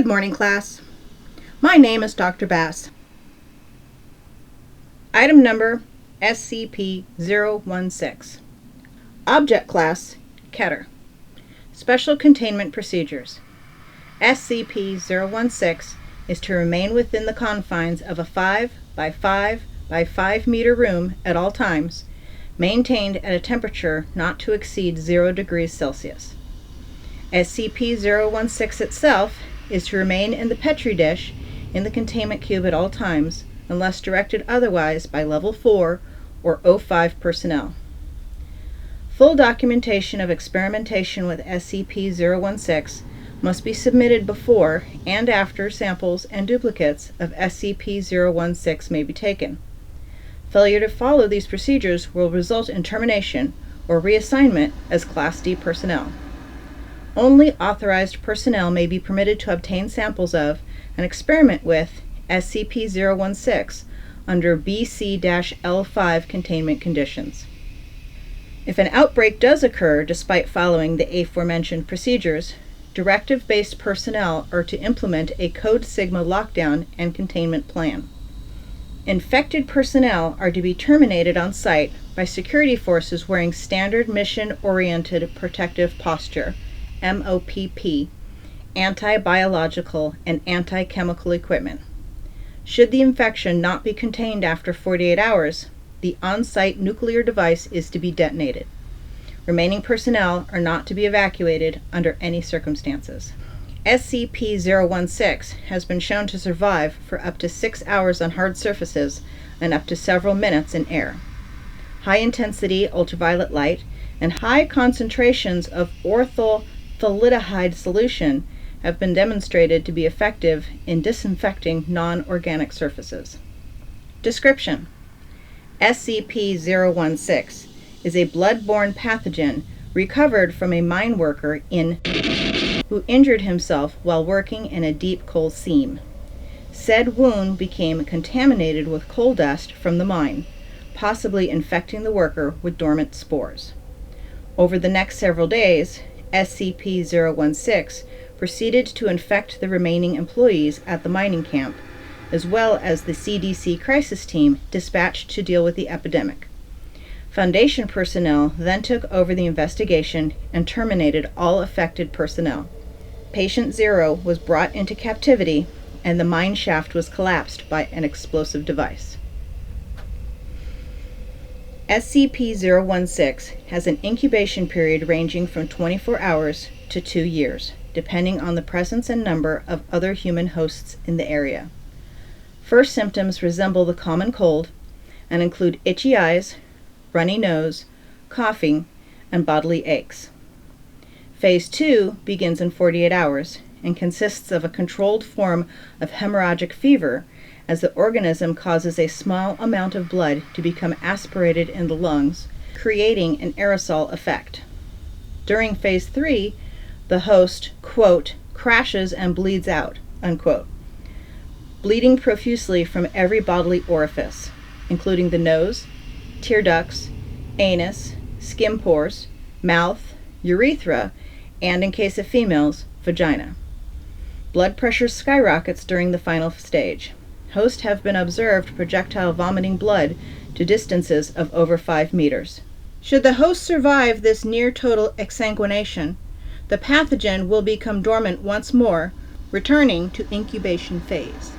Good morning, class. My name is Dr. Bass. Item number SCP-016. Object Class Keter. Special Containment Procedures. SCP-016 is to remain within the confines of a 5 by 5 by 5 meter room at all times, maintained at a temperature not to exceed 0 degrees Celsius. SCP-016 itself is to remain in the Petri dish in the containment cube at all times, unless directed otherwise by Level 4 or O5 personnel. Full documentation of experimentation with SCP-016 must be submitted before and after samples and duplicates of SCP-016 may be taken. Failure to follow these procedures will result in termination or reassignment as Class D personnel. Only authorized personnel may be permitted to obtain samples of and experiment with SCP-016 under BC-L5 containment conditions. If an outbreak does occur despite following the aforementioned procedures, directive-based personnel are to implement a Code Sigma lockdown and containment plan. Infected personnel are to be terminated on site by security forces wearing standard mission-oriented protective posture, MOPP, anti-biological and anti-chemical equipment. Should the infection not be contained after 48 hours, the on-site nuclear device is to be detonated. Remaining personnel are not to be evacuated under any circumstances. SCP-016 has been shown to survive for up to 6 hours on hard surfaces and up to several minutes in air. High-intensity ultraviolet light and high concentrations of orthophthalidehyd solution have been demonstrated to be effective in disinfecting non-organic surfaces. Description: SCP-016 is a blood-borne pathogen recovered from a mine worker who injured himself while working in a deep coal seam. Said wound became contaminated with coal dust from the mine, possibly infecting the worker with dormant spores. Over the next several days, SCP-016 proceeded to infect the remaining employees at the mining camp, as well as the CDC crisis team dispatched to deal with the epidemic. Foundation personnel then took over the investigation and terminated all affected personnel. Patient 0 was brought into captivity, and the mine shaft was collapsed by an explosive device. SCP-016 has an incubation period ranging from 24 hours to 2 years, depending on the presence and number of other human hosts in the area. First symptoms resemble the common cold and include itchy eyes, runny nose, coughing, and bodily aches. Phase 2 begins in 48 hours and consists of a controlled form of hemorrhagic fever, as the organism causes a small amount of blood to become aspirated in the lungs, creating an aerosol effect. During Phase 3, the host, quote, crashes and bleeds out, unquote, bleeding profusely from every bodily orifice, including the nose, tear ducts, anus, skin pores, mouth, urethra, and in case of females, vagina. Blood pressure skyrockets during the final stage. Hosts have been observed projectile vomiting blood to distances of over 5 meters. Should the host survive this near-total exsanguination, the pathogen will become dormant once more, returning to incubation phase.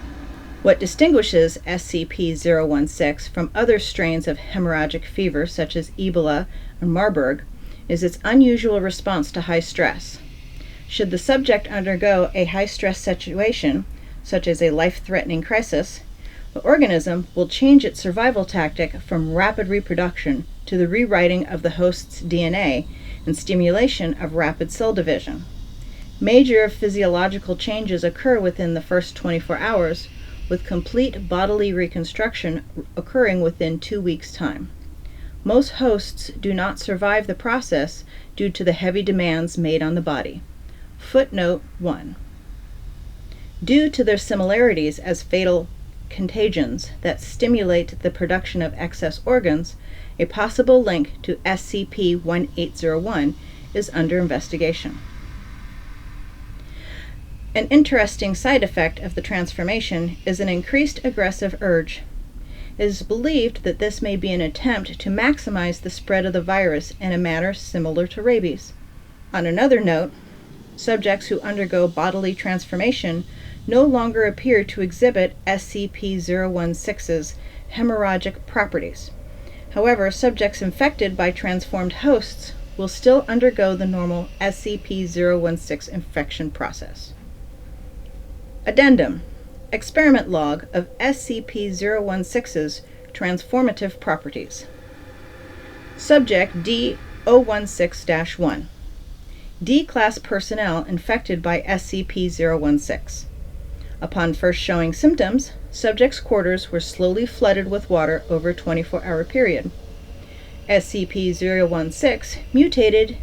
What distinguishes SCP-016 from other strains of hemorrhagic fever such as Ebola and Marburg is its unusual response to high stress. Should the subject undergo a high-stress situation, such as a life-threatening crisis, the organism will change its survival tactic from rapid reproduction to the rewriting of the host's DNA and stimulation of rapid cell division. Major physiological changes occur within the first 24 hours, with complete bodily reconstruction occurring within 2 weeks' time. Most hosts do not survive the process due to the heavy demands made on the body. Footnote 1. Due to their similarities as fatal contagions that stimulate the production of excess organs, a possible link to SCP-1801 is under investigation. An interesting side effect of the transformation is an increased aggressive urge. It is believed that this may be an attempt to maximize the spread of the virus in a manner similar to rabies. On another note, subjects who undergo bodily transformation no longer appear to exhibit SCP-016's hemorrhagic properties. However, subjects infected by transformed hosts will still undergo the normal SCP-016 infection process. Addendum: Experiment log of SCP-016's transformative properties. Subject D-016-1. D-Class personnel infected by SCP-016. Upon first showing symptoms, subjects' quarters were slowly flooded with water over a 24-hour period. SCP-016 mutated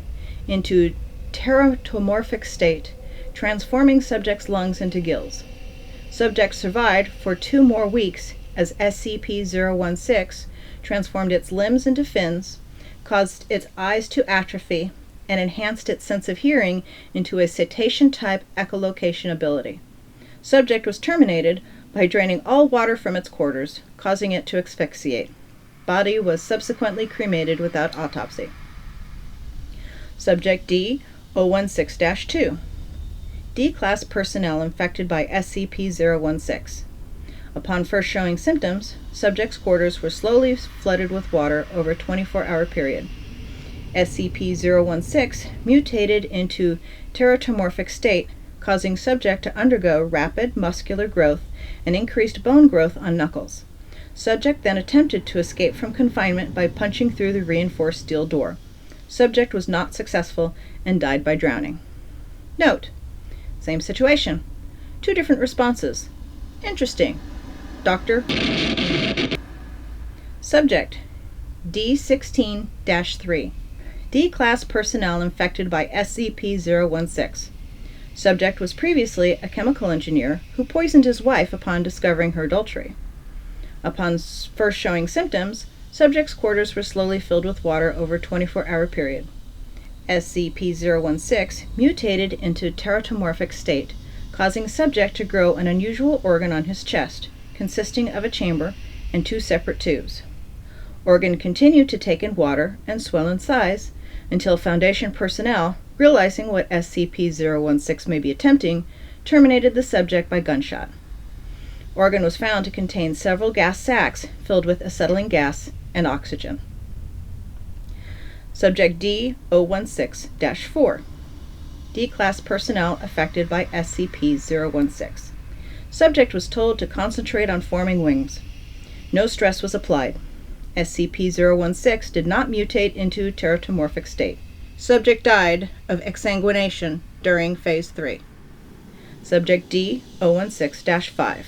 into teratomorphic state, transforming subjects' lungs into gills. Subjects survived for 2 more weeks as SCP-016 transformed its limbs into fins, caused its eyes to atrophy, and enhanced its sense of hearing into a cetacean-type echolocation ability. Subject was terminated by draining all water from its quarters, causing it to asphyxiate. Body was subsequently cremated without autopsy. Subject D-016-2. D-Class personnel infected by SCP-016. Upon first showing symptoms, subjects' quarters were slowly flooded with water over a 24-hour period. SCP-016 mutated into teratomorphic state, causing subject to undergo rapid muscular growth and increased bone growth on knuckles. Subject then attempted to escape from confinement by punching through the reinforced steel door. Subject was not successful and died by drowning. Note: same situation. 2 different responses. Interesting. Doctor. Subject D-16-3. D-Class personnel infected by SCP-016. Subject was previously a chemical engineer who poisoned his wife upon discovering her adultery. Upon first showing symptoms, subject's quarters were slowly filled with water over a 24-hour period. SCP-016 mutated into teratomorphic state, causing subject to grow an unusual organ on his chest, consisting of a chamber and 2 separate tubes. Organ continued to take in water and swell in size until Foundation personnel, realizing what SCP-016 may be attempting, terminated the subject by gunshot. Organ was found to contain several gas sacs filled with acetylene gas and oxygen. Subject D-016-4. D-Class personnel affected by SCP-016. Subject was told to concentrate on forming wings. No stress was applied. SCP-016 did not mutate into teratomorphic state. Subject died of exsanguination during Phase 3. Subject D-016-5.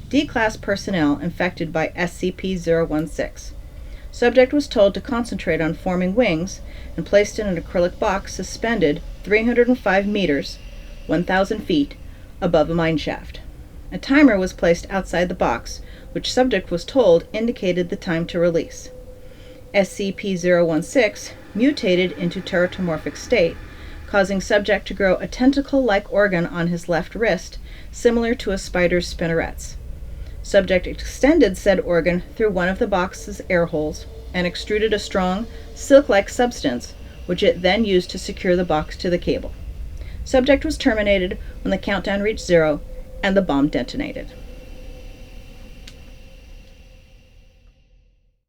D-Class personnel infected by SCP-016. Subject was told to concentrate on forming wings and placed in an acrylic box suspended 305 meters, 1,000 feet, above a mine shaft. A timer was placed outside the box, which subject was told indicated the time to release. SCP-016 mutated into teratomorphic state, causing subject to grow a tentacle-like organ on his left wrist, similar to a spider's spinnerets. Subject extended said organ through one of the box's air holes and extruded a strong, silk-like substance, which it then used to secure the box to the cable. Subject was terminated when the countdown reached 0 and the bomb detonated.